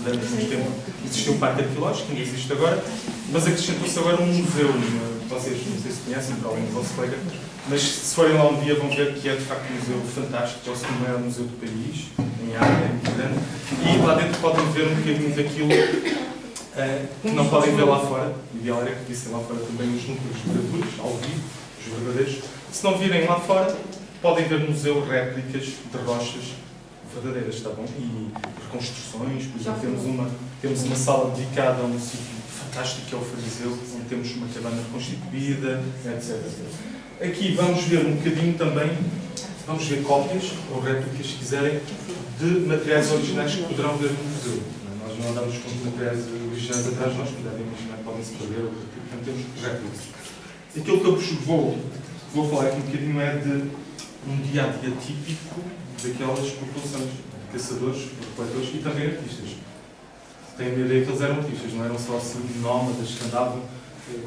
durante muito tempo existia um parque arqueológico, que ainda existe agora, mas acrescentou-se agora um museu, vocês não sei se conhecem, para além do vosso colega, mas se forem lá um dia vão ver que é de facto um museu fantástico, é o segundo maior museu do país, em área, é muito grande, e lá dentro podem ver um bocadinho daquilo que não podem ver lá fora. O ideal era que vissem lá fora também os núcleos duradouros, ao vivo, os verdadeiros. Se não virem lá fora, podem ver no museu réplicas de rochas verdadeiras, está bom? E reconstruções, por exemplo, temos uma sala dedicada a um sítio fantástico que é o Fariseu, onde temos uma cabana reconstituída, etc. Aqui vamos ver um bocadinho também, vamos ver cópias ou réplicas, se quiserem, de materiais originais que poderão ver no museu. Nós não andamos com os materiais originais atrás de nós, que devem imaginar que podem se perder, portanto temos réplicas. Aquilo que eu vos vou falar aqui um bocadinho é de um dia-a-dia típico daquelas populações de caçadores, coletores e também artistas. Tenho a ideia que eles eram artistas, não eram só assim nómadas que andavam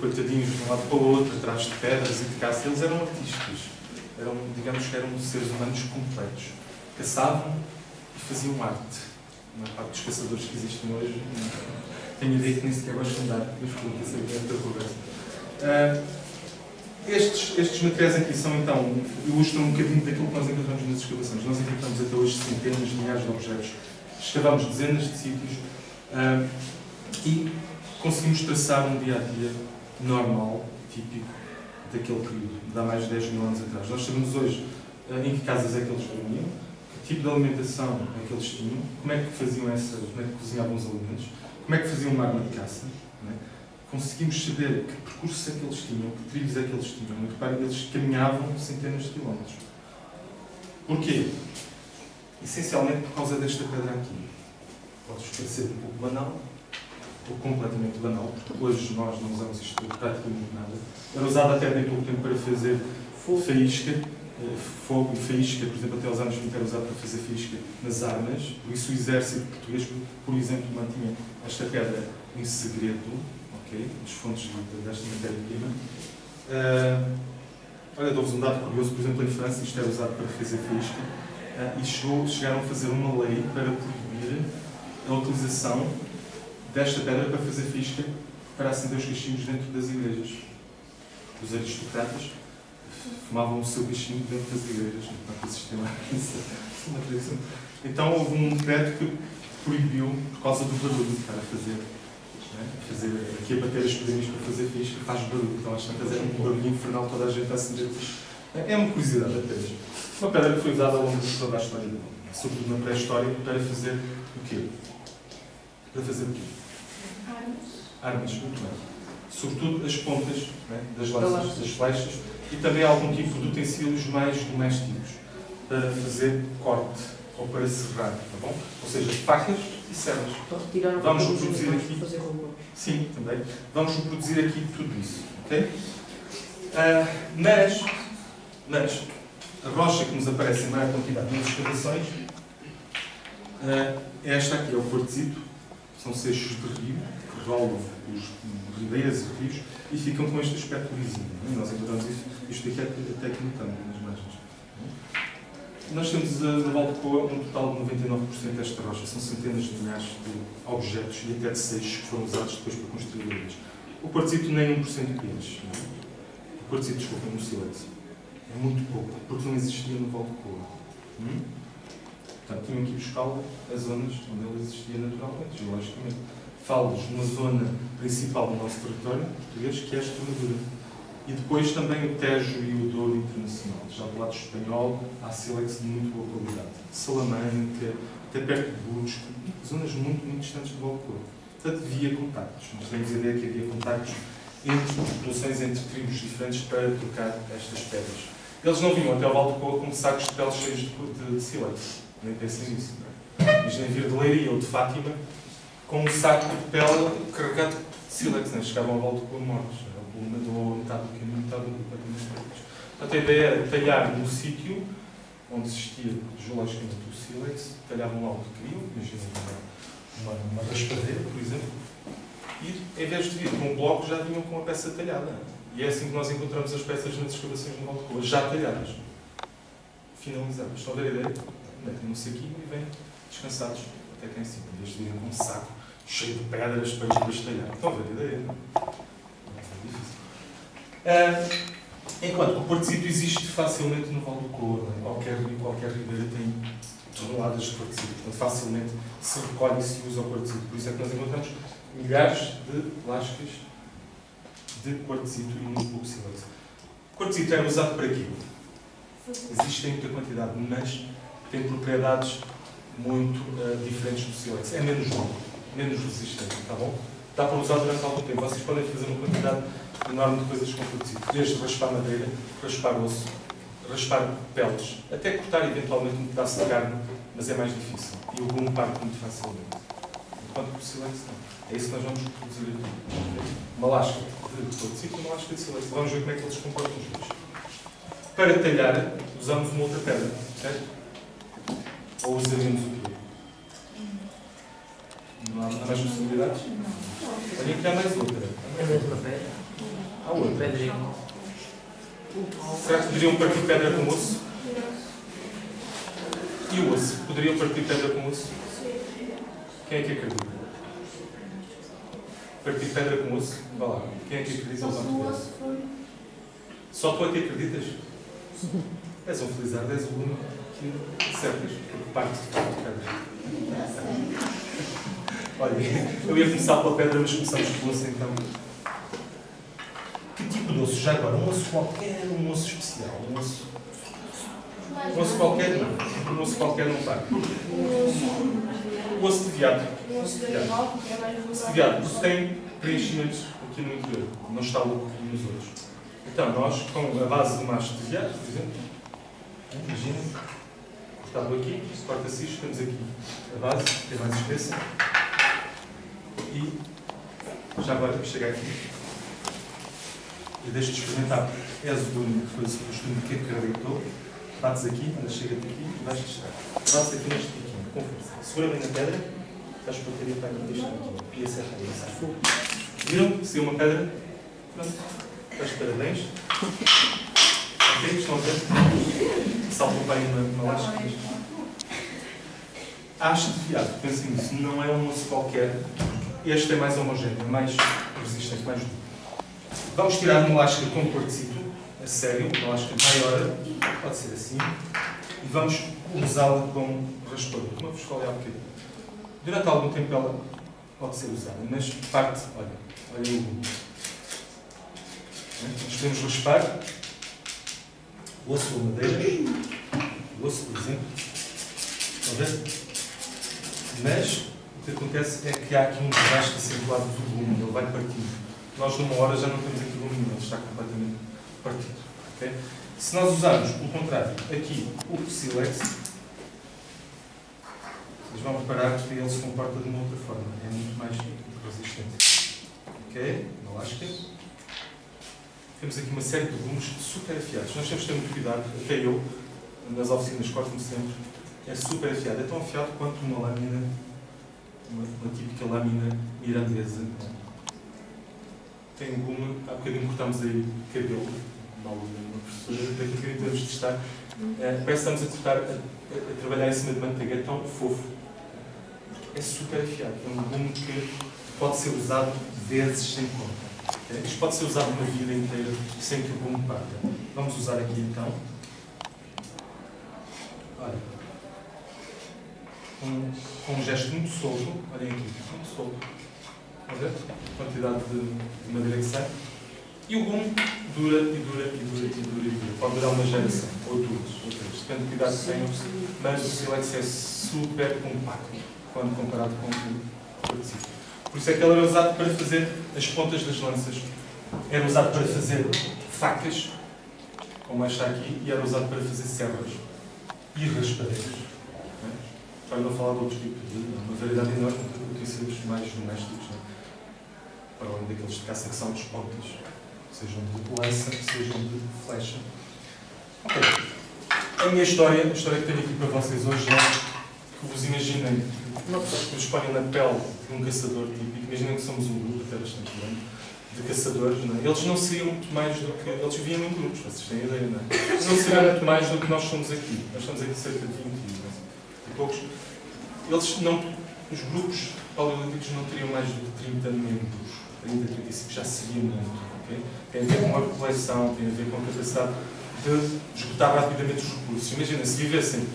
coitadinhos de um lado para o outro, atrás de pedras e de caça. Eles eram artistas. Digamos que eram seres humanos completos. Caçavam e faziam arte. A parte dos caçadores que existem hoje, tenho a ideia que nem sequer gostam de dar, mas por isso é outra conversa. Estes materiais aqui são, então, ilustram um bocadinho daquilo que nós encontramos nas escavações. Nós encontramos até hoje centenas de milhares de objetos, escavamos dezenas de sítios e conseguimos traçar um dia-a-dia normal, típico, daquele período, de há mais de 10 mil anos atrás. Nós sabemos hoje em que casas é que eles dormiam, que tipo de alimentação é que eles tinham, como é que faziam como é que cozinhavam os alimentos, como é que faziam uma arma de caça. Não é? Conseguimos saber que percursos é que eles tinham, que trilhos é que eles tinham. E reparem, eles caminhavam centenas de quilómetros. Porquê? Essencialmente por causa desta pedra aqui. Pode-vos parecer um pouco banal, ou completamente banal, porque hoje nós não usamos isto praticamente nada. Era usado até bem pouco tempo para fazer faísca, fogo e faísca, por exemplo, até os anos 20 era usado para fazer faísca nas armas. Por isso o exército português, por exemplo, mantinha esta pedra em segredo, as fontes desta matéria-prima. Olha, dou-vos um dado curioso, por exemplo, em França, isto era usado para fazer faísca, e chegaram a fazer uma lei para proibir a utilização desta pedra para fazer faísca para acender os caixinhos dentro das igrejas. Os aristocratas fumavam o seu caixinho dentro das igrejas, não existia lá uma tradição. Então houve um decreto que proibiu, por causa do barulho que era aqui a bater as pedrinhas para fazer faísca faz barulho, então às tantas era um barulho infernal, toda a gente a acender. É uma curiosidade apenas. Uma pedra que foi usada ao longo de toda a história, sobretudo na pré-história, para fazer o quê? Para fazer o quê? Armas, muito bem. Sobretudo as pontas das lanças, das flechas, e também algum tipo de utensílios mais domésticos para fazer corte ou para serrar, tá bom? Ou seja, facas e serras. Vamos reproduzir aqui. Sim, também. Vamos reproduzir aqui tudo isso, ok? Mas a rocha que nos aparece em maior quantidade nas escavações é esta aqui, é o quartzito. São seixos de rio que rolam os ribeiras e rios e ficam com este aspecto lisinho. Nós encontramos isto aqui até aqui no tanto, nas margens. Nós temos na Valdecoa um total de 99% desta rocha. São centenas de milhares de objetos e até de seixos que foram usados depois para construir igrejas. O quartzito nem 1% deles. O quartzito, desculpem, no sílex. É muito pouco, porque não existia no Valdecoa. Portanto, tinham que ir buscá-lo a zonas onde ele existia naturalmente, geologicamente. Falo-vos numa zona principal do nosso território português, que é a Extremadura. E depois também o Tejo e o Douro Internacional. Já do lado espanhol, há sílex de muito boa qualidade. Salamanca, até perto de Burgos, zonas muito, muito distantes do Valdecoa. Portanto, havia contactos. Nós temos a ideia que havia contactos entre populações, entre tribos diferentes para trocar estas pedras. Eles não vinham até ao Valdecoa com sacos de peles cheios de sílex. Nem pensem nisso. Imaginem vir de Leiria ou de Fátima com um saco de pele carregado de sílex. Chegavam ao Valdecoa mortos. Ou metade do caminho, metade do caminho. Portanto, a ideia era talhar no sítio onde existia geologicamente o sílex, talhavam lá o que queriam, imaginem uma raspadeira, por exemplo, e em vez de vir com um bloco, já vinham com a peça talhada. E é assim que nós encontramos as peças nas escavações no Valdecoa, já talhadas, finalizadas. Estão a ver a ideia? Metem-no-se aqui e vêm descansados até cá em cima, em vez de virem com um saco cheio de pedras para desbastalhar. Estão a ver a ideia, não é? Não é difícil. Enquanto que o quartzito existe facilmente no Val do Couro, é? Qualquer ribeira tem toneladas de quartzito, portanto facilmente se recolhe e se usa o quartzito. Por isso é que nós encontramos milhares de lascas de quartzito e muito pouco sílex. O quartzito era usado para quê? Existe em muita quantidade, mas tem propriedades muito diferentes do sílex. É menos longo, menos resistente, está bom? Dá para usar durante algum tempo. Vocês podem fazer uma quantidade enorme de coisas com quartzito. Desde raspar madeira, raspar osso, raspar peles, até cortar eventualmente um pedaço de carne, mas é mais difícil. E o gume parte muito facilmente. Enquanto que o sílex não. É isso que nós vamos produzir aqui. Uma lasca de quartzito e uma lasca de sílex. Vamos ver como é que eles se comportam os dois. Para talhar, usamos uma outra pedra, certo? Ou usaríamos o quê? Não há mais possibilidades? Olha que há mais outra. É a mesma pedra? Há outra. Pedrinha. Será que poderiam partir pedra com osso? E o osso? Poderiam partir pedra com osso? Quem é que acredita? Partir pedra com osso? Vá lá. Quem é que acredita? Só tu é que acreditas? És um felizardo, és o único que acertas, porque parte de pedra. Olha, eu ia começar pela pedra, mas começamos pelo osso então. Que tipo de osso? Já agora, um osso qualquer, um osso especial? Um osso qualquer não. Um osso qualquer não está. O osso de veado. O osso de veado, porque tem preenchimentos aqui no interior. Não está louco aqui nos outros. Então, nós, com a base de macho de veado, por exemplo, imaginem, cortado aqui, corta-se isto, temos aqui a base, que é mais espessa. E já agora chega aqui e deixo-te experimentar. És o único que fez o costume que acreditou. Bates aqui, quando chega-te aqui e vais testar. Bates aqui neste piquinho, com força. Segura bem na pedra, estás para ter para aqui deste piquinho. E acerta isso. Viram? Se uma pedra, pronto. Estás de parabéns. Ok, estão a ver? Saltam bem uma lasca. Haste de veado, pensem nisso, não é um osso qualquer. Este é mais homogéneo, mais resistente, mais duro. Vamos tirar uma lasca com quartzito, a sério, uma lasca maior, pode ser assim, e vamos usá-la com raspador, como eu vos falei há bocadinho. Durante algum tempo ela pode ser usada, mas parte, olha o gume. Nós podemos raspar o osso ou madeira, o osso, por exemplo, estão a ver? Mas o que acontece é que há aqui um desgaste acentuado do gume, ele vai partindo. Nós numa hora já não temos aqui o gume, ele está completamente partido. Okay? Se nós usarmos, pelo contrário, aqui o sílex, vocês vão reparar que ele se comporta de uma outra forma, é muito mais resistente. Ok? Uma lasca. Temos aqui uma série de gumes super afiados. Nós temos que ter muito cuidado, até eu, nas oficinas, corto-me sempre, é super afiado. É tão afiado quanto uma lâmina, uma típica lâmina mirandesa. Tem um gume, há bocadinho cortámos aí cabelo, uma aluna, uma professora, daqui a bocadinho podemos testar. Parece que estamos a cortar, a trabalhar em cima de manteiga, é tão fofo. É super afiado. É um gume que pode ser usado vezes sem conta. Isto pode ser usado uma vida inteira sem que o gume parta. Vamos usar aqui então. Olha. Com um gesto muito solto. Olhem aqui, muito solto. Vamos ver? A quantidade de madeira que sai. E o gume dura e dura e dura e dura e dura. Pode durar uma geração, ou duas. Depende do cuidado que tenham. Mas o sílex é super compacto quando comparado com o quartzito. Por isso é que ele era usado para fazer as pontas das lanças. Era usado para fazer facas, como está aqui, e era usado para fazer serras e raspadeiras. Para não falar de outros tipos, de uma variedade enorme de utensílios mais domésticos, para além daqueles de caça que são dos pontas, sejam de lança, sejam de flecha. Ok. A minha história, a história que tenho aqui para vocês hoje é que vos imaginem que vos ponham na pele de um caçador típico. Imaginem que somos um grupo, até bastante grande, de caçadores, não é? Eles não seriam muito mais do que... Eles viviam em grupos, vocês têm ideia, não é? Eles não seriam muito mais do que nós somos aqui. Nós estamos aqui cerca de 20 e poucos. Eles não os grupos paleolíticos não teriam mais do que 30 membros, 30, 35, já seria muito. Okay? Tem a ver com a coleção, tem a ver com a capacidade de esgotar rapidamente os recursos. Imagina, se vivessem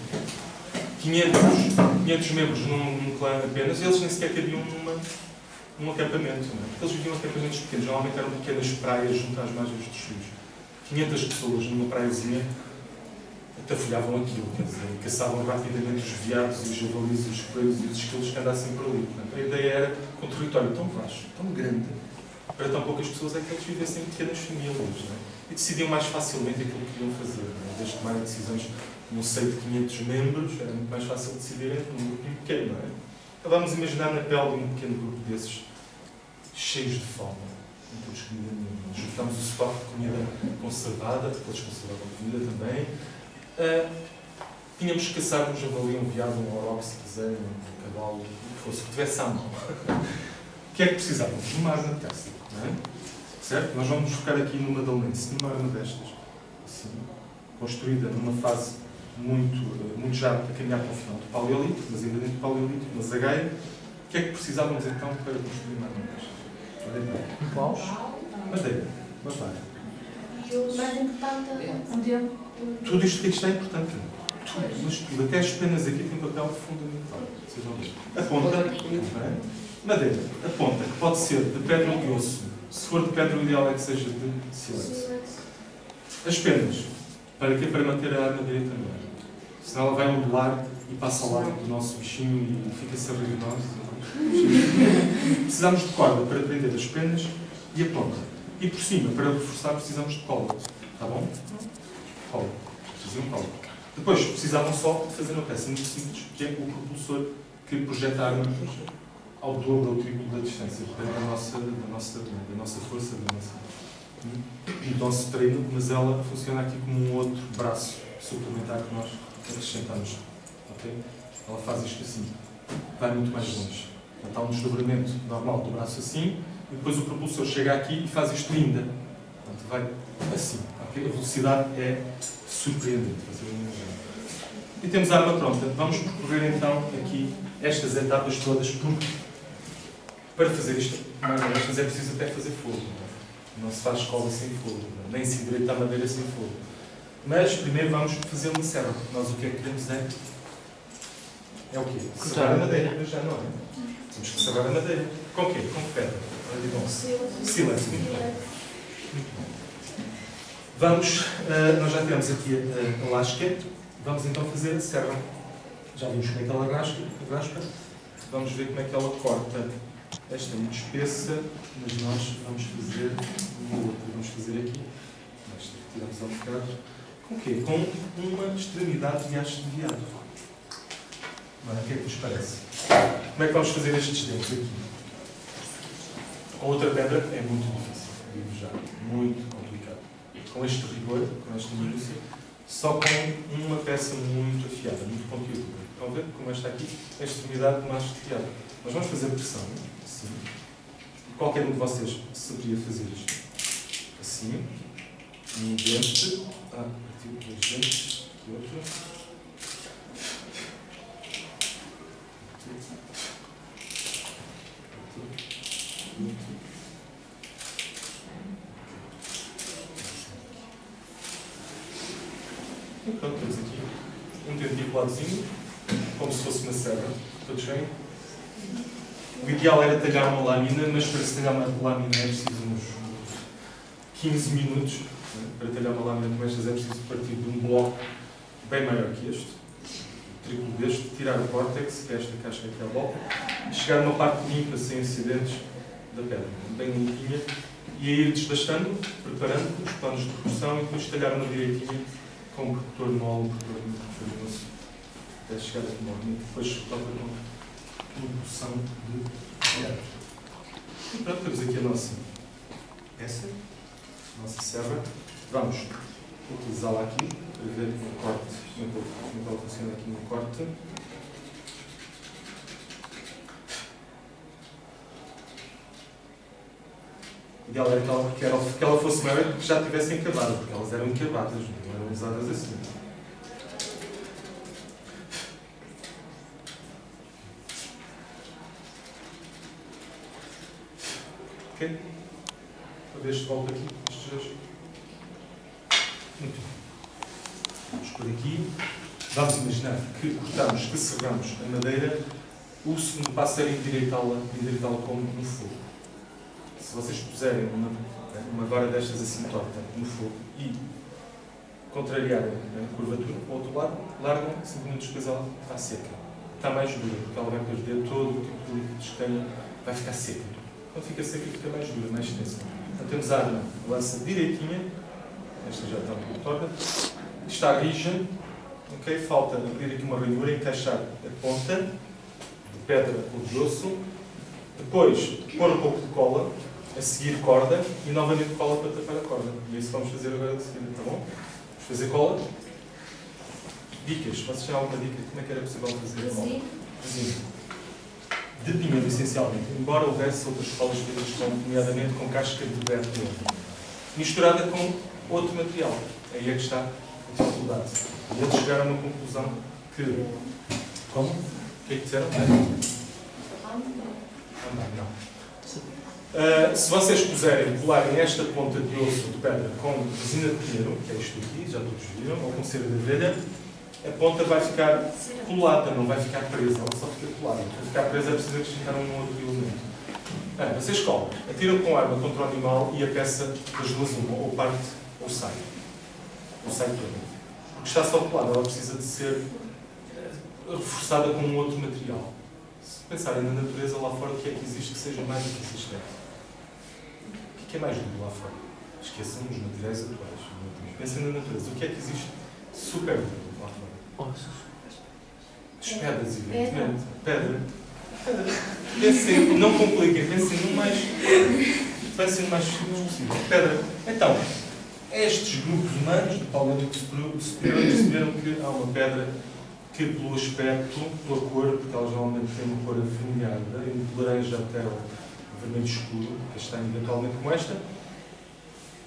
500 membros num clã apenas, eles nem sequer cabiam num acampamento. Não é? Porque eles viviam em acampamentos pequenos, normalmente eram pequenas praias junto às margens dos rios. 500 pessoas numa praiazinha atafolhavam aquilo, quer dizer, e caçavam rapidamente os veados e os javalis, os coelhos e os esquilos que andassem por ali. Portanto, a ideia era que um território tão vasto, tão grande, para tão poucas pessoas, é que eles vivessem em pequenas famílias, não é? E decidiam mais facilmente aquilo que queriam fazer. Não é? Em vez de tomarem decisões num seio de 500 membros, era muito mais fácil decidirem num grupinho pequeno, não é? Então vamos imaginar na pele de um pequeno grupo desses, cheios de fome. Não temos comida nenhuma. Juntamos o estoque de comida conservada, porque eles conservavam comida também. Tínhamos que caçar um javali, um veado, um auroch, se quiserem, um cavalo, o que fosse, que tivesse à mão. O que é que precisávamos? De uma arma de caça, não é? Certo? Nós vamos focar aqui numa Dalmense, numa arma destas, assim, construída numa fase muito já a caminhar para o final do Paleolítico, mas ainda dentro do Paleolítico, na Zagaia. O que é que precisávamos então para construir uma arma destas? Madeira. Paus? Madeira. Mas vai. E o mais importante é tudo isto que está é importante. Tudo, mas tudo. Até as penas aqui têm um papel fundamental. Vocês vão ver. A ponta, não é? Madeira. A ponta, que pode ser de pedra ou de osso. Se for de pedra, o ideal é que seja de sílex. As penas. Para quê? Para manter a arma direita no ar. Senão ela vai ondular e passa ao lado do nosso bichinho e fica-se a rir de nós. Precisamos de corda para prender as penas e a ponta. E por cima, para reforçar, precisamos de cola. Está bom? Cola. Precisam de cola. Depois, precisavam só de fazer uma peça muito simples, que é o propulsor que projeta a arma ao dobro ou triplo da distância. Depende da nossa força, do nosso treino, mas ela funciona aqui como um outro braço suplementar que nós acrescentamos. Okay? Ela faz isto assim. Vai muito mais longe. Então, há um desdobramento normal do braço assim, e depois o propulsor chega aqui e faz isto ainda. Portanto, vai assim. Okay? A velocidade é surpreendente. E temos a arma pronta. Vamos percorrer então aqui estas etapas todas, porque para fazer isto, estas é preciso até fazer fogo. Não se faz escola sem fogo, nem se endireita a madeira sem fogo. Mas primeiro vamos fazer uma serra. Nós o que é que queremos é o quê? Serrar a madeira, mas já não é. Temos que serrar a madeira. Com o quê? Com pedra. Silêncio. Muito bem. Vamos, nós já temos aqui a lasca. Vamos então fazer a serra. Já vimos como é que ela raspa. Vamos ver como é que ela corta. Esta é muito espessa, mas nós vamos fazer uma outra. Vamos fazer aqui. Esta que tiramos ao bocado. Com o quê? Com uma extremidade de haste de veado. Agora, o que é que vos parece? Como é que vamos fazer estes dentes aqui? Com outra pedra é muito difícil. Digo já. Muito complicado. Com este rigor, com esta minúcia, só com uma peça muito afiada, muito pontiaguda. Estão a ver como esta aqui? A extremidade de uma haste de veado. Nós vamos fazer pressão. Assim. Qualquer um de vocês saberia fazer isto. Assim. Um dente. Partiu 2 dentes. Aqui outro. E pronto, temos aqui um dentinho ladozinho, como se fosse uma serra. Todos bem? O ideal era talhar uma lâmina, mas para se talhar uma lâmina é preciso uns 15 minutos. Para talhar uma lâmina como estas é preciso partir de um bloco bem maior que este, triplo deste, tirar o córtex, que é esta casca aqui à volta, e chegar a uma parte limpa, sem acidentes da pedra, bem limpinha, e ir desbastando, preparando os planos de redução e depois talhar uma direitinha com um protetor mole, um protetor muito famoso, até chegar a uma e depois toca com produção de veado. E pronto, temos aqui a nossa peça, a nossa serra. Vamos utilizá-la aqui para ver o corte, como ela funciona aqui no corte. O ideal era que ela fosse maior e que já tivessem acabado, porque elas eram encavadas, não eram usadas assim. Ok? Uma vez de volta aqui, estes dois. Muito bem. Vamos por aqui. Vamos imaginar que cortamos, que serramos a madeira. O segundo passo era endireitá-la como no fogo. Se vocês puserem uma vara destas assim torta no fogo e contrariarem a curvatura para o outro lado, largam, 5 minutos depois ela está seca. Está mais dura, porque ela vai perder todo o tipo de líquidos que tem, vai ficar seca. Quando fica seca, fica mais dura, mais tensa. Então temos a arma, lança direitinha, esta já está um pouco torta, está rija, ok? Falta abrir aqui uma ranhura, encaixar a ponta de pedra ou de osso, depois pôr um pouco de cola, a seguir corda e novamente cola para tapar a corda. E é isso que vamos fazer agora de seguida, está bom? Vamos fazer cola. Dicas. Vocês têm alguma dica? Como é que era possível fazer cola? Resina. De pimenta, essencialmente. Embora houvesse outras colas feitas, nomeadamente com casca de bertolão. Misturada com outro material. Aí é que está a dificuldade. E eles chegaram a uma conclusão que... Como? O que é que disseram? Não. Se vocês puserem, colarem esta ponta de osso de pedra com resina de pinheiro, que é isto aqui, já todos viram, ou com cera de abelha, a ponta vai ficar colada, não vai ficar presa, ela só fica colada. Para ficar presa é preciso acrescentar um outro elemento. Vocês colam, atiram com arma contra o animal e a peça das duas uma, ou parte ou sai. Ou sai toda. Porque está só colada, ela precisa de ser reforçada com um outro material. Se pensarem na natureza lá fora, o que é que existe que seja mais resistente? O que é mais duro lá fora? Esqueçam os materiais atuais. Pensem na natureza. O que é que existe super duro lá fora? Ossos. Pedras, evidentemente. Pedra. Pensem, não compliquem, pensem no mais simples possível. Pedra. Então, estes grupos humanos, de Paulo superior, perceberam que há uma pedra que, pelo aspecto, pela cor, porque elas normalmente têm uma cor avermelhada, de laranja até ao vermelho escuro, castanho, eventualmente como esta,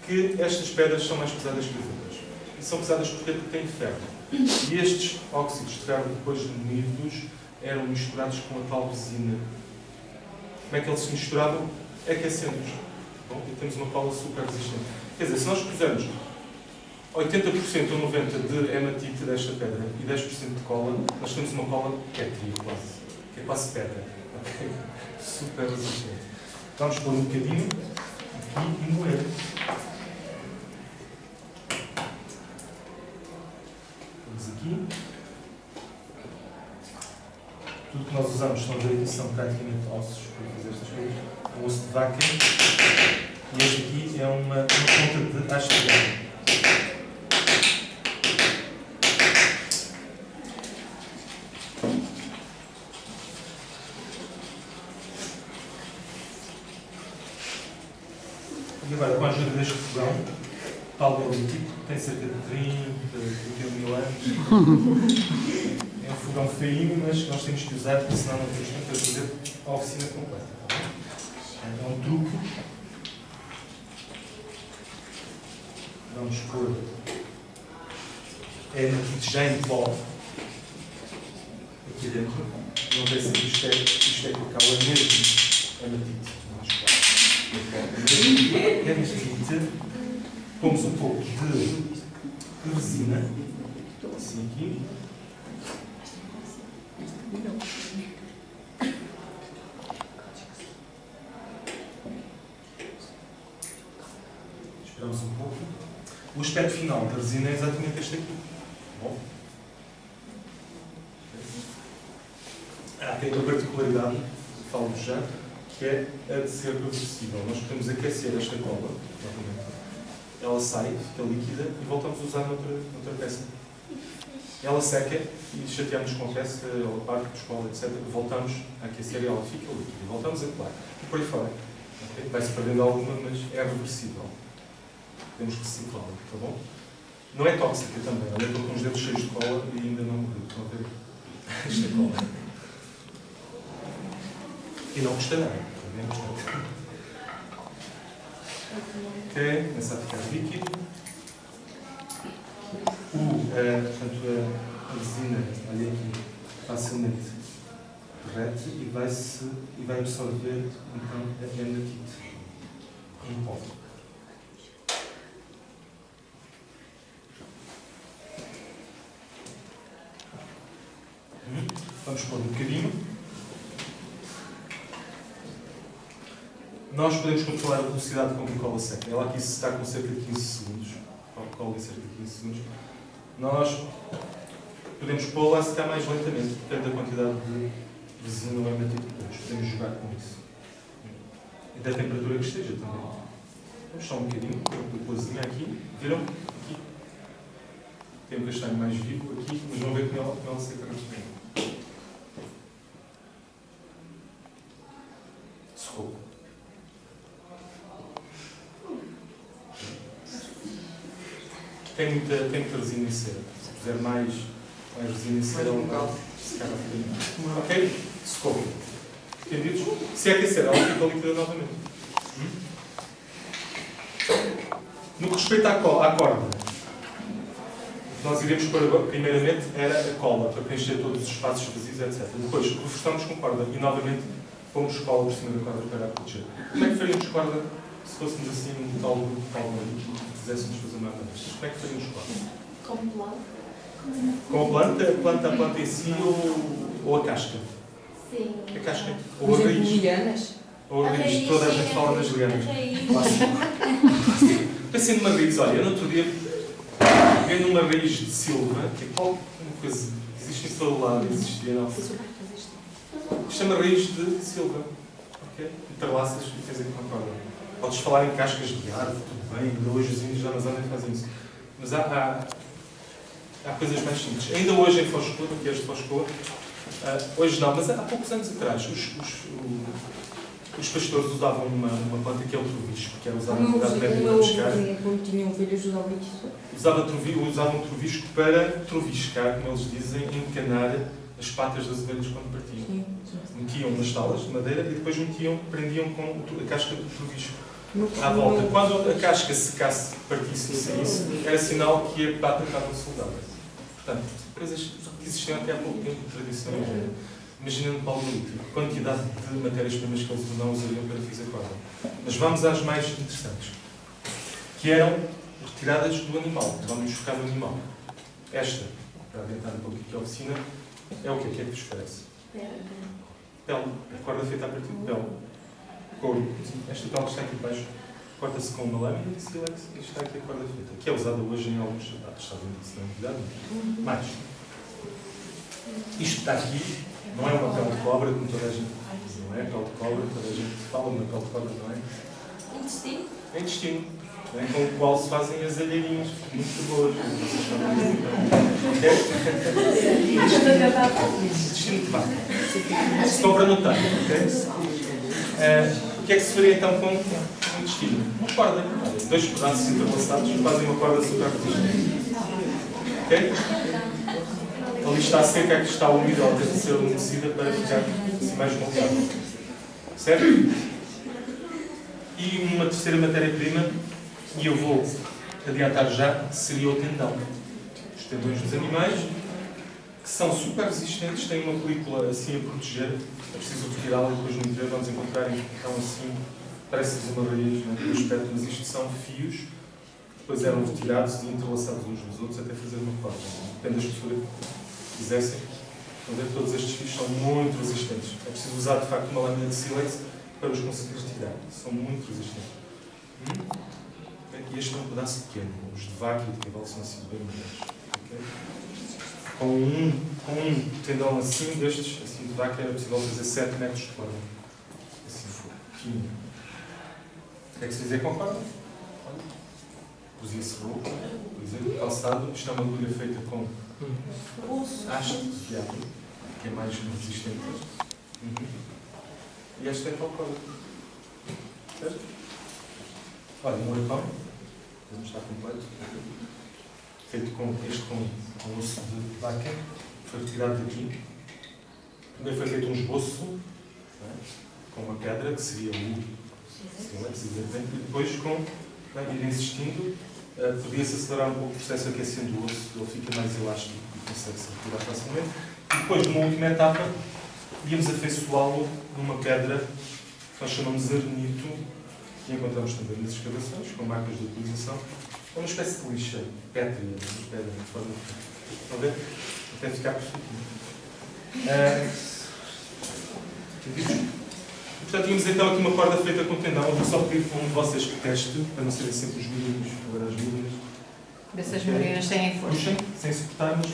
que estas pedras são mais pesadas que as outras. E são pesadas porque têm ferro. E estes óxidos de ferro, depois de moídos, eram misturados com a tal resina. Como é que eles se misturavam? Aquecendo-os. Bom, e temos uma cola super resistente. Quer dizer, se nós pusermos 80% ou 90% de hematite desta pedra e 10% de cola, nós temos uma cola pétrea quase, que é quase pedra. Okay? Super resistente. Vamos pôr um bocadinho aqui e moer. Vamos aqui. Tudo que nós usamos são praticamente ossos para fazer estas coisas. Um osso de vaca e este aqui é uma ponta de haste. E agora, com a ajuda deste fogão, paleolítico, que tem cerca de 31 mil anos, é um fogão feinho, mas nós temos que usar, porque senão não temos tempo para fazer a oficina completa. É um truque. Vamos pôr hematite já em pó aqui dentro. Não pensem que isto é cacau, é mesmo hematite. Hematite. Pomos um pouco de resina, assim aqui. Esperamos um pouco. O aspecto final da resina é exatamente este aqui. Bom. Tem uma particularidade, falo-vos já, que é a de ser reversível. Nós podemos aquecer esta cola, novamente. Ela sai, fica líquida e voltamos a usar noutra peça. Ela seca e chateamos com a peça, a parte dos cola, etc. Voltamos a aquecer e ela fica líquida. E voltamos a colar. E por aí fora. Okay? Vai-se perdendo alguma, mas é reversível. Podemos reciclá-la, está bom? Não é tóxica também. Ela estou com os dedos cheios de cola e ainda não morreu. Estão a ver? Esta cola. E não custa nada. Também é importante. Ok, começa a ficar líquido. Portanto, a resina, olha aqui, facilmente derrete e vai absorver então a hematite. um pó. Vamos pôr um bocadinho. Nós podemos controlar a velocidade com que a cola seca. Ela aqui está com cerca de 15 segundos. A cola em cerca de 15 segundos. Nós podemos pô-la a secar mais lentamente, depende da quantidade de resina ou hematite que temos. Podemos jogar com isso. E da temperatura que esteja também. Vamos só um bocadinho, uma coisinha aqui. Viram? Aqui. Tem um castanho mais vivo aqui, mas vão ver como ela seca muito bem. Secou. Tem muita resina em cera. Se puser mais resina em cera, ela vai secar rapidamente. Ok? Secou. Entendidos? Se aquecer, ela fica líquida novamente. No que respeita à corda, o que nós iremos pôr agora, primeiramente, era a cola, para preencher todos os espaços vazios, etc. Depois, reforçamos com corda e, novamente, pomos cola por cima da corda para a proteger. Como é que faríamos corda se fôssemos assim um tal grupo de palma e quiséssemos fazer uma análise? Como é que faríamos corda? Com planta. Com a planta em si ou a casca? Sim. A casca. Ou a raiz. Ou a raiz. Toda a gente fala nas lianas. Pensei numa raiz. Olha, no outro dia peguei numa raiz de silva, que é qualquer coisa que existe em todo lado, existia, não. Chama raiz de silva. Ok? Interlaças e fez aqui uma corda. Podes falar em cascas de árvore, tudo bem, ainda hoje os índios já na zona fazem isso. Mas há coisas mais simples. Ainda hoje em Foscoa, aqui este Foscoa, hoje não, mas há poucos anos atrás, os pastores usavam uma planta que é o trovisco, que era usada na Idade Média para pescar. Quando tinham ovelhas, usavam isso? Usavam trovisco para troviscar, como eles dizem, encanar as patas das ovelhas quando partiam. Sim. Metiam nas talas de madeira e depois prendiam com a casca do trovisco à volta. Quando a casca secasse, partisse e saísse, era sinal que a pata estava soldada. Portanto, coisas que existiam até há pouco tempo de tradição. Imaginando para o Paleolítico, a quantidade de matérias-primas que eles não usariam para fazer corda. Mas vamos às mais interessantes, que eram retiradas do animal. Vamos focar no animal. Esta, para adiantar um pouco aqui a oficina, é o quê? O que é que vos parece? Pele. A corda feita a partir de pele. Couro. Esta pele que está aqui abaixo corta-se com uma lâmina de sílex e está aqui a corda feita, que é usada hoje em alguns sapatos. Sabem disso, não é novidade? Mais. Isto está aqui. Não é uma pele de cobra, como toda a gente diz. Não é pele de cobra, toda a gente fala de uma pele de cobra, não é? Intestino? É intestino. É? Com o qual se fazem as alheirinhas. Muito boas. Intestino de vaca. Se compra não tem. O que é que se faria então com o intestino? Uma corda. Dois pedaços entrelaçados fazem uma corda super resistente. Ok? Ali está seca, aqui está úmida, ela tem de ser umedecida para ficar assim mais moldável. Certo? E uma terceira matéria-prima, e eu vou adiantar já, seria o tendão. Os tendões dos animais, que são super resistentes, têm uma película assim a proteger, é preciso retirá-la e depois no interior vamos encontrar então assim, parece-lhes uma raiz, não é? Do aspecto, mas isto são fios, que depois eram retirados e entrelaçados uns nos outros até fazer uma corda. Depende das pessoas que quisessem. Todos estes fios são muito resistentes. É preciso usar, de facto, uma lâmina de sílex para os conseguir retirar. São muito resistentes. E este é um pedaço pequeno. Os de vaca e de cavalo são assim bem grandes. Okay? Com um tendão assim, destes, assim de vaca, era possível fazer 7 metros de corda. Assim, fininho. O que é que se dizia com a corda? Cozia-se roupa, por exemplo, calçado. Isto é uma agulha feita com haste de viado, que é mais resistente. E esta é a corda. Certo? Olha, um arpão, vamos estar completo, feito com osso de vaca, foi retirado daqui. Primeiro foi feito um esboço, com uma pedra, que seria o e depois, ir insistindo, podia-se acelerar um pouco o processo aquecendo o osso, ele fica mais elástico e consegue-se retirar facilmente. E depois, numa última etapa, íamos afeiçoá-lo numa pedra que nós chamamos de arnito, Aqui encontramos também as escavações, com marcas de utilização. É uma espécie de lixa pétrea, de pedra, de forma de... Estão a ver? Até ficar perfeitinho. Portanto, tínhamos então aqui uma corda feita com tendão. Eu vou só pedir para um de vocês que teste, para não serem sempre os meninos, agora as meninas. Ver se as meninas têm força. Puxem, sem suportar, mas...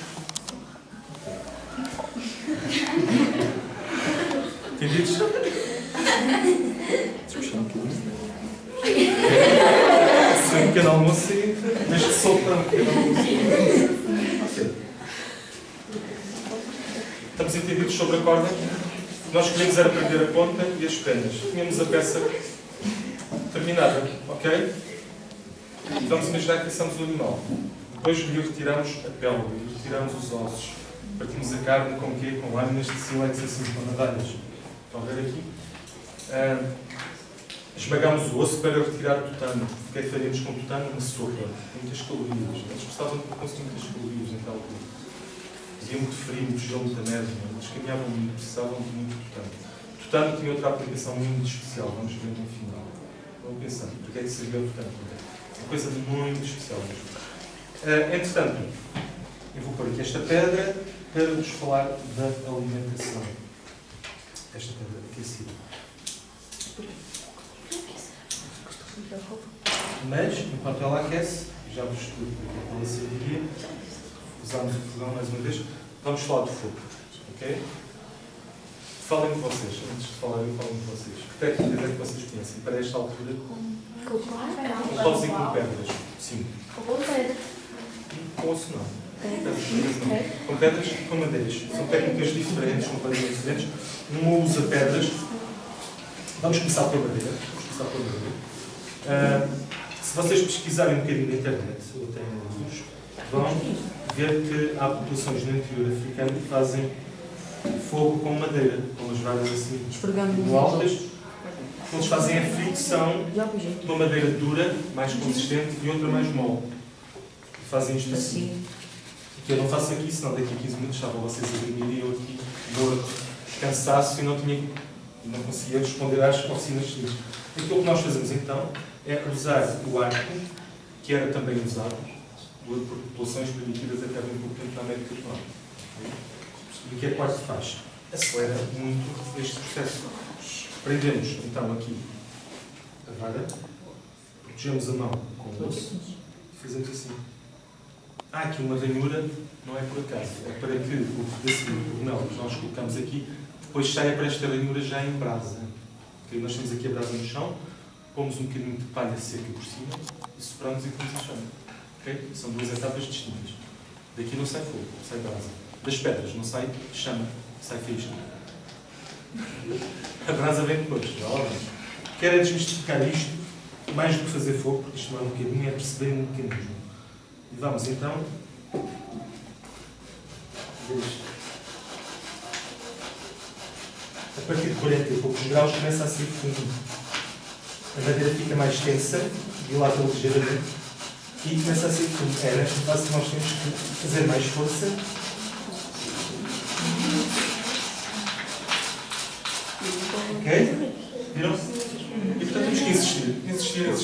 Entendidos? Puxar um bocadinho. Se é um pequeno almoço, deixe-te soltar um pequeno almoço. Ok. Estamos entendidos sobre a corda? Nós queríamos era prender a ponta e as penas. Tínhamos a peça terminada, ok? E vamos imaginar que caçamos o animal. Depois lhe retiramos a pele, lhe retiramos os ossos. Partimos a carne com quê? Com lâminas de sílex assim, com navalhas. Estão a ver aqui? Esmagamos o osso para retirar o tutano. O que é que faríamos com o tutano? Uma sopa. Muitas calorias. Eles precisavam de consumir muitas calorias naquela altura. Fazia muito frio, muito gelo, muita neve. Eles caminhavam muito, precisavam de muito tutano. O tutano tinha outra aplicação muito especial. Vamos ver no final. Vamos pensar. Porque é que servia o tutano? Uma coisa muito especial mesmo. Entretanto, eu vou pôr aqui esta pedra para vos falar da alimentação. Esta pedra aquecida. Mas, enquanto ela aquece, já vos explico porque ela serviria. Usámos o fogão mais uma vez. Vamos falar do fogo. Ok? Falem de vocês. Antes de falarem, falem de vocês. Que técnicas é que vocês conhecem para esta altura? Com paus e com pedras. Sim. Com pedra. Com osso não. Com pedras e com madeiras. São técnicas diferentes, completamente diferentes. Uma usa pedras. Vamos começar pela madeira. Se vocês pesquisarem um bocadinho na internet, ou têm livros, vão ver que há populações no interior africano que fazem fogo com madeira, com as varas assim muito altas. Eles fazem a fricção de uma madeira dura, mais consistente, e outra mais mole. E fazem isto assim. Que eu não faço aqui, senão daqui a 15 minutos estavam vocês a dormir e eu aqui morto, cansaço e não conseguia responder às oficinas seguintes. Aquilo que nós fazemos então é usar o arco, que era também usado por populações primitivas até bem pouco tempo na América do Norte. E o que é que o arco faz? Acelera muito este processo. Prendemos então aqui a vara, protegemos a mão com o osso e fazemos assim. Há aqui uma ranhura, não é por acaso, é para que o pedacinho de cogumelo que nós colocamos aqui depois saia para esta ranhura já em brasa. Okay? Nós temos aqui a brasa no chão, pomos um bocadinho de palha seca por cima e sopramos e pomos a chama. Okay? São duas etapas distintas. Daqui não sai fogo, sai brasa. Das pedras não sai chama, sai faísca. A brasa vem depois, já lá vamos. Quero é desmistificar isto, mais do que fazer fogo, porque isto não é um bocadinho, é perceber um mecanismo. E vamos então ver isto. A partir de 40 e poucos graus começa a ser fundo. A madeira fica mais tensa, dilata ligeiramente e começa a ser fundo. É nesta fase que nós temos que fazer mais força. Ok? Viram? E portanto temos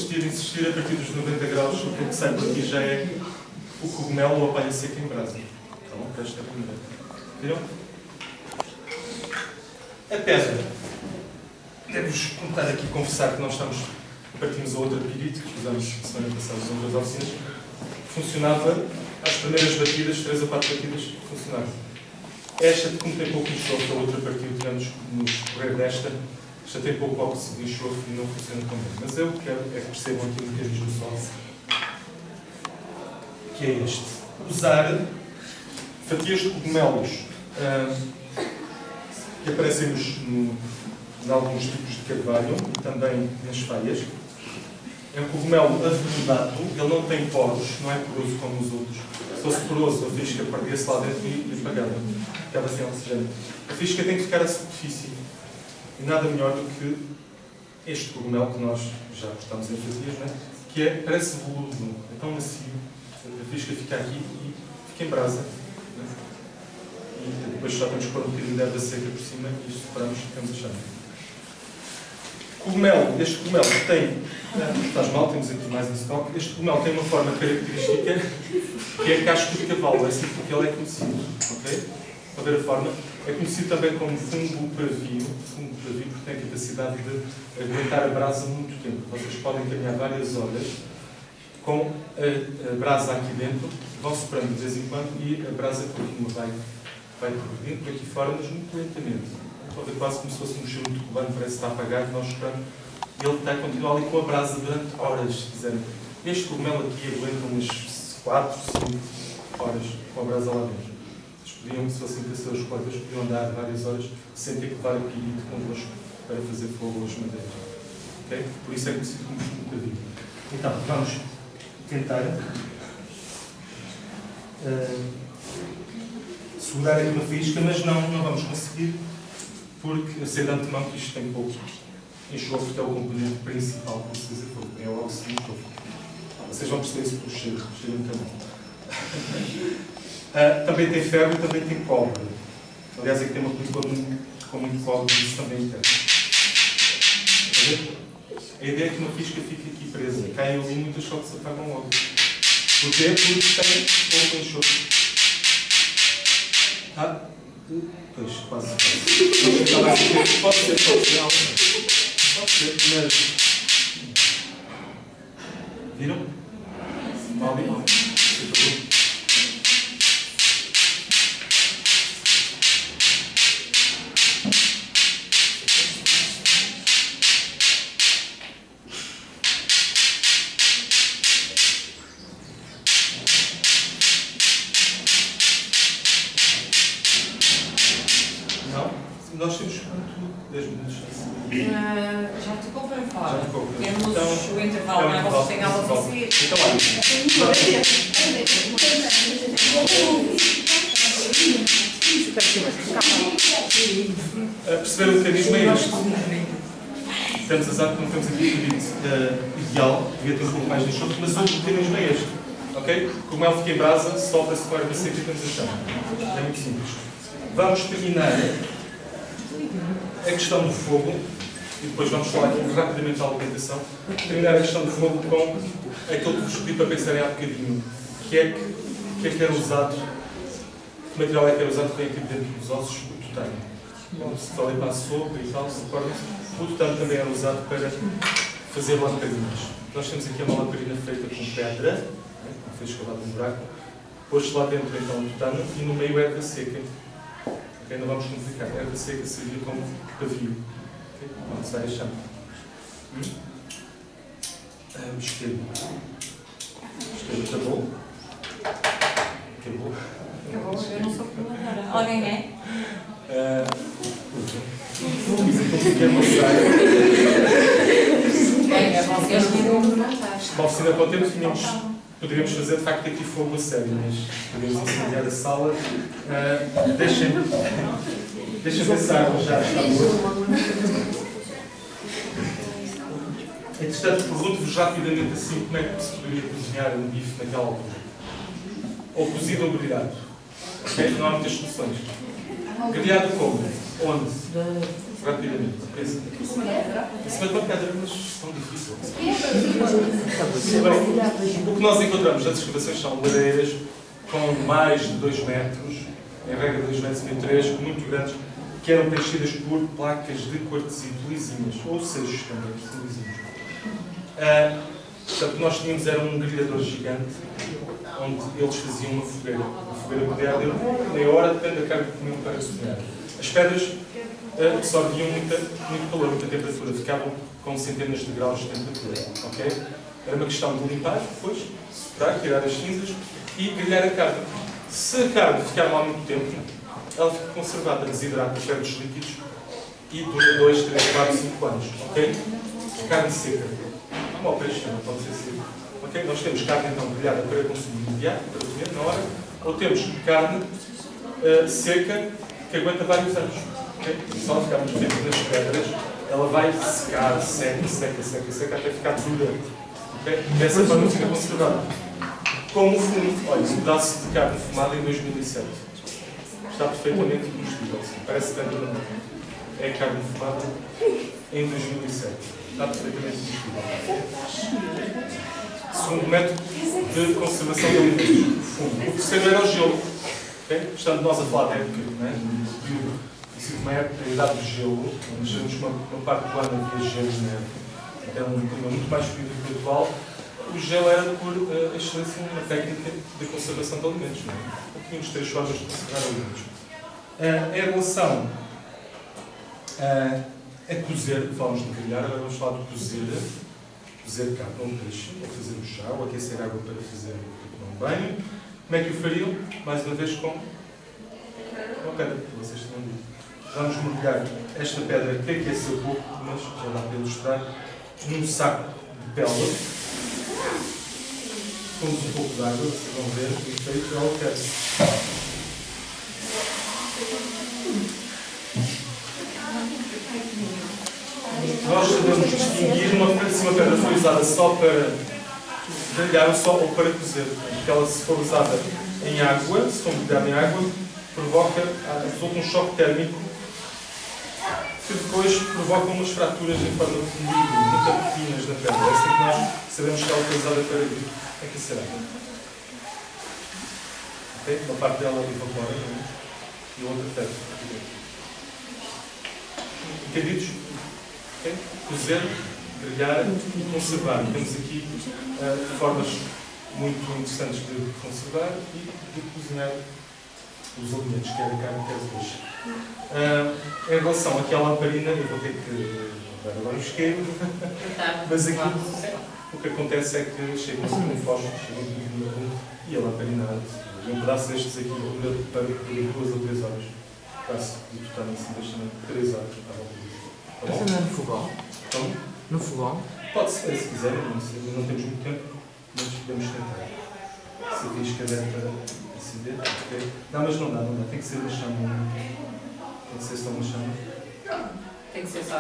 que insistir a partir dos 90 graus, o que sai por aqui já é o cogumelo ou a palha seca em brasa. Então, esta é a primeira. Viram? A pedra. Devo-vos contar aqui, confessar que nós partimos a outra pirite, que usamos semana passada, usamos as oficinas, funcionava às primeiras batidas, 3 ou 4 batidas, funcionava. Esta, como tem pouco enxofre, a outra partiu, tivemos no escorrer desta, esta tem pouco óxido de enxofre e não funciona tão bem. Mas eu quero é que percebam aqui um mecanismo só, que é este. Usar fatias de cogumelos que aparecem em alguns tipos de carvalho e também nas feias. É um cogumelo aveludado, ele não tem poros, não é poroso como os outros. Se fosse poroso, a fisca perdia-se lá dentro e apagava. Ficava sem oxigênio. A fisca tem que ficar à superfície. E nada melhor do que este cogumelo que nós já cortamos em fatias, né? Que é, parece veludo, é tão macio. A fisca fica aqui e fica em brasa. Né? E depois só temos que pôr um bocadinho de erva seca por cima e isto separamos e ficamos a chama. Cogumelo, este cogumelo tem, faz mal, temos aqui mais em stock, este cogumelo tem uma forma característica que é casco de cavalo, é assim porque ele é conhecido, ok? Para ver a forma, é conhecido também como fungo pavio porque tem a capacidade de aguentar a brasa muito tempo. Vocês podem caminhar várias horas com a brasa aqui dentro, vão soprando de vez em quando e a brasa continua, vai progredindo por aqui fora, mas muito lentamente. Pode ver quase como se fosse um charuto cubano, parece que está apagado, nós sopramos. Ele está a continuar ali com a brasa durante horas, se quiserem. Este cogumelo aqui aguenta umas 4, 5 horas com a brasa lá dentro. Vocês podiam, se fossem caçadores de coletas, podiam andar várias horas sem ter que levar o pirito convosco para fazer fogo às madeiras. Okay? Por isso é conhecido como fungo pavio. Então, vamos tentar segurar aqui uma faísca, mas não vamos conseguir, porque eu sei de antemão que isto tem pouco enxofre, que é o componente principal para se fazer fogo. É o óxido de enxofre. Vocês vão perceber isso pelo cheiro muito bom. Também tem ferro e também tem cobre. Aliás, aqui tem uma película com muito cobre, isso também interessa. A ideia é que uma fisca fique aqui presa. Caem ali muitas só que se apagam logo. Porquê? Porque tem pouco enxofre. Pois, quase. Pode ser, mas... Viram? Mal ali? Nós temos quanto? 10 minutos? Já ficou para fora. Já ficou. Temos Então, o intervalo, não é? Vocês têm aulas a seguir. Então, perceber o mecanismo é este. Temos azar que não temos aqui o limite ideal, devia ter um pouco mais de enxofre, mas o mecanismo é este. Ok? Como ele fica em brasa, sopra-se com a erva seca e temos a chama. É muito simples. Vamos terminar a questão do fogo, e depois vamos falar aqui rapidamente da alimentação. Terminar a questão do fogo com aquilo que vos pedi para pensarem há bocadinho, que é que era usado, que material é que era usado para aqui dentro dos ossos, o tutano. Se falei para a sopa e tal, se recordam-se, o tutano também era usado para fazer lamparinas. Nós temos aqui uma lamparina feita com pedra, como foi escavado um buraco, pôs-se lá dentro então o tutano e no meio erva seca. Okay, não vamos complicar. A erva seca servia como pavio. Okay? Onde sai a chama. Isqueiro. Isqueiro acabou. Acabou. Acabou, eu não sou promotora. Alguém é? Vocês tinham que montar. Uma oficina para o tempo poderíamos fazer de facto aqui fogo a sério, mas podemos incendiar a sala. Deixem pensar, já está boa. Entretanto, pergunto-vos rapidamente assim como é que se poderia cozinhar um bife naquela altura. Ou cozido ou grelhado. Okay? Não há muitas soluções. Grelhado como? Onde? Rapidamente. Em cima de uma pedra, mas tão difícil. O que nós encontramos nas escavações são lareiras com mais de 2 metros, em regra 2 metros e 3, muito grandes, que eram preenchidas por placas de quartzito lisinhas, ou sejos também, lisinhos. Portanto, nós tínhamos era um grelhador gigante, onde eles faziam uma fogueira. A fogueira podia arder meia hora, depende da carne que comiam para cozinhar. As pedras absorviam muito calor, muita temperatura, ficavam com centenas de graus de temperatura. Okay? Era uma questão de limpar, depois, soprar, tirar as cinzas e grelhar a carne. Se a carne ficar lá muito tempo, ela fica conservada, desidrata, perde os líquidos e dura 2, 3, 4, 5 anos. Okay? Carne seca. Como ao peixe, não pode ser seca. Okay? Nós temos carne então grelhada para consumo imediato, para comer na hora, ou temos carne seca que aguenta vários anos. Okay? Se ela ficar muito tempo nas pedras, ela vai secar, seca, até ficar dura. Okay? Dessa forma fica conservada. Como o fumo, olha, um pedaço de carne fumada em 2007. Está perfeitamente comestível. Parece que é carne fumada. em 2007. Está perfeitamente disponível. Segundo método de conservação de alimentos, fundo. O terceiro era o gelo. Okay? Portanto, nós a falar da época, né? Uma época da idade do gelo, onde temos uma parte do ano havia gelo, né? Era um clima muito mais frio do que o atual. O gelo era, por excelência, uma técnica de conservação de alimentos. Né? Tínhamos 3 formas de conservar alimentos. Em relação a cozer, falamos de grelhar, agora vamos falar de cozer. Cozer carne ou peixe, ou fazer o chá, ou aquecer água para fazer um banho. Como é que o fariam? Mais uma vez com uma pedra, que vocês tinham dito. Vamos mergulhar esta pedra que aqueceu pouco, mas já dá para ilustrar, num saco de pele. Pomos um pouco de água, vocês vão ver o efeito é o que é. Nós sabemos distinguir se uma pedra foi usada só para grelhar ou para cozer. Porque ela, se for usada em água, se for mergulhada em água, resulta um choque térmico que depois provoca umas fraturas em forma de muito pequenas na pedra. É assim que nós sabemos que ela foi usada para aquecer água. Okay? Uma parte dela evapora e a outra ferve. Entendidos? Okay? Cozer, grelhar e conservar. Temos aqui formas muito interessantes de conservar e de cozinhar os alimentos, quer a carne, quer o peixe. Em relação aqui à lamparina, eu vou ter que dar agora um isqueiro, mas aqui o que acontece é que chega um fósforo, chega um e a lamparina arde. Um pedaço destes aqui dura para 2 ou 3 horas. Quase de totalmente assim, deixa-me 3 horas. Mas não é no fogão? Como? No fogão? Pode ser, se quiserem, não temos muito tempo, mas podemos tentar. Se arrisca para acender, ok? Não, mas não dá, tem que ser uma chama. Tem que ser só uma chama. Tem que ser só.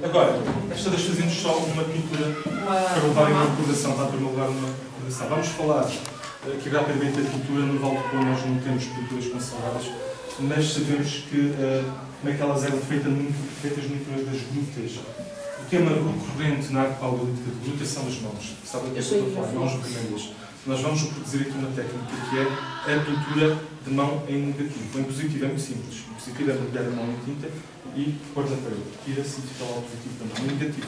Agora, esta vez fazemos só uma pintura para levar em uma recordação, está para levar uma recordação. Vamos falar aqui rapidamente da pintura. No Val de Pô nós não temos pinturas conservadas, mas sabemos que como é que elas eram feitas muito das grutas. O tema recorrente na arte paleolítica de gruta são as mãos. Sabe o que é que eu estou a falar? Mãos vermelhas. Nós vamos reproduzir aqui uma técnica que é a pintura de mão em negativo. Em positivo é muito simples. Em positivo é mergulhar a mão em tinta e pôr na parede. Tira-se e fica lá o positivo da mão. Em negativo,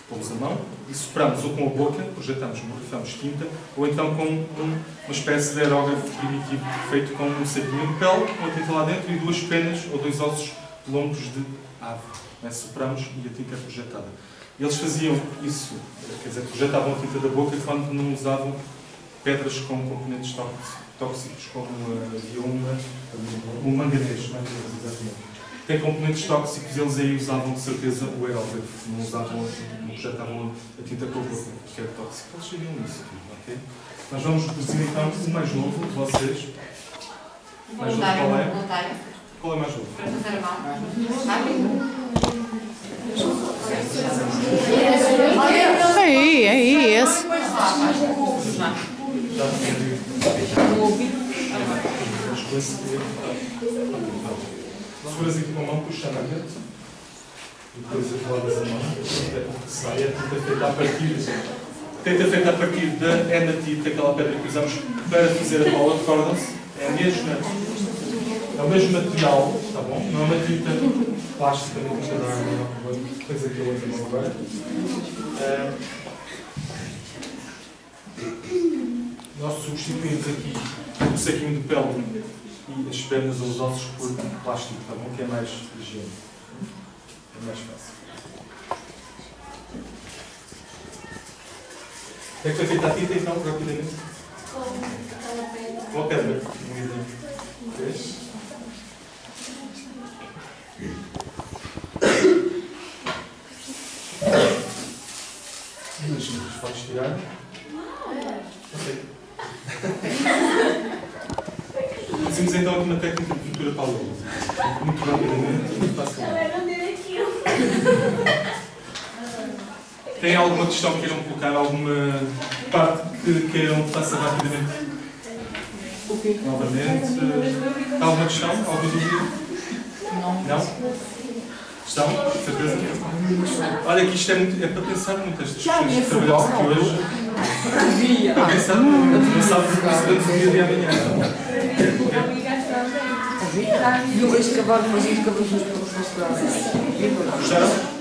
pomos a mão e sopramos ou com a boca, projetamos, borrifamos tinta, ou então com uma espécie de aerógrafo primitivo feito com um saquinho de pele, com a tinta lá dentro e 2 penas ou 2 ossos lombos de ave. Sopramos e a tinta é projetada. Eles faziam isso, quer dizer, projetavam a tinta da boca quando não usavam pedras com componentes tóxicos, como havia um manganês, exatamente. Tem componentes tóxicos, eles aí usavam de certeza o aerógrafo, não projetavam a tinta com a boca, que era tóxico. Eles sabiam isso tudo, ok? Nós vamos reproduzir então o mais novo de vocês. Mais novo qual é? Qual é mais novo? Para fazer a mão. Aí, esse. Seguras aqui com a mão, puxa na frente. Depois avoadas a mão. Sai a tinta feita a partir da hematite, aquela pedra que usamos para fazer a cola, recordam-se? É o mesmo material, está bom? Não é uma tinta plástica, nem tinta de água, não há problema. Depois aqui a outra mão agora. Nós substituímos aqui o saquinho de pele e as pernas ou os ossos por plástico, tá bom? Que é mais ligeiro. É mais fácil. É que foi feita a tinta então, rapidamente? Com a pedra. Okay. Podes tirar? Ok. Fazemos então aqui uma técnica de pintura paleolítica. Muito rapidamente, muito facilmente. Tem alguma questão que queiram colocar? Alguma parte que queiram que faça rapidamente? Novamente. Alguma questão? Alguma dúvida? Não? Estão? Certeza? Olha que isto é para pensar muitas Já discussões é que trabalhamos fogão, aqui hoje. Havia. Alguém sabe? Não sabe o que se dia de amanhã. E o risco de cavalo, mas os cavalos para os Gostaram?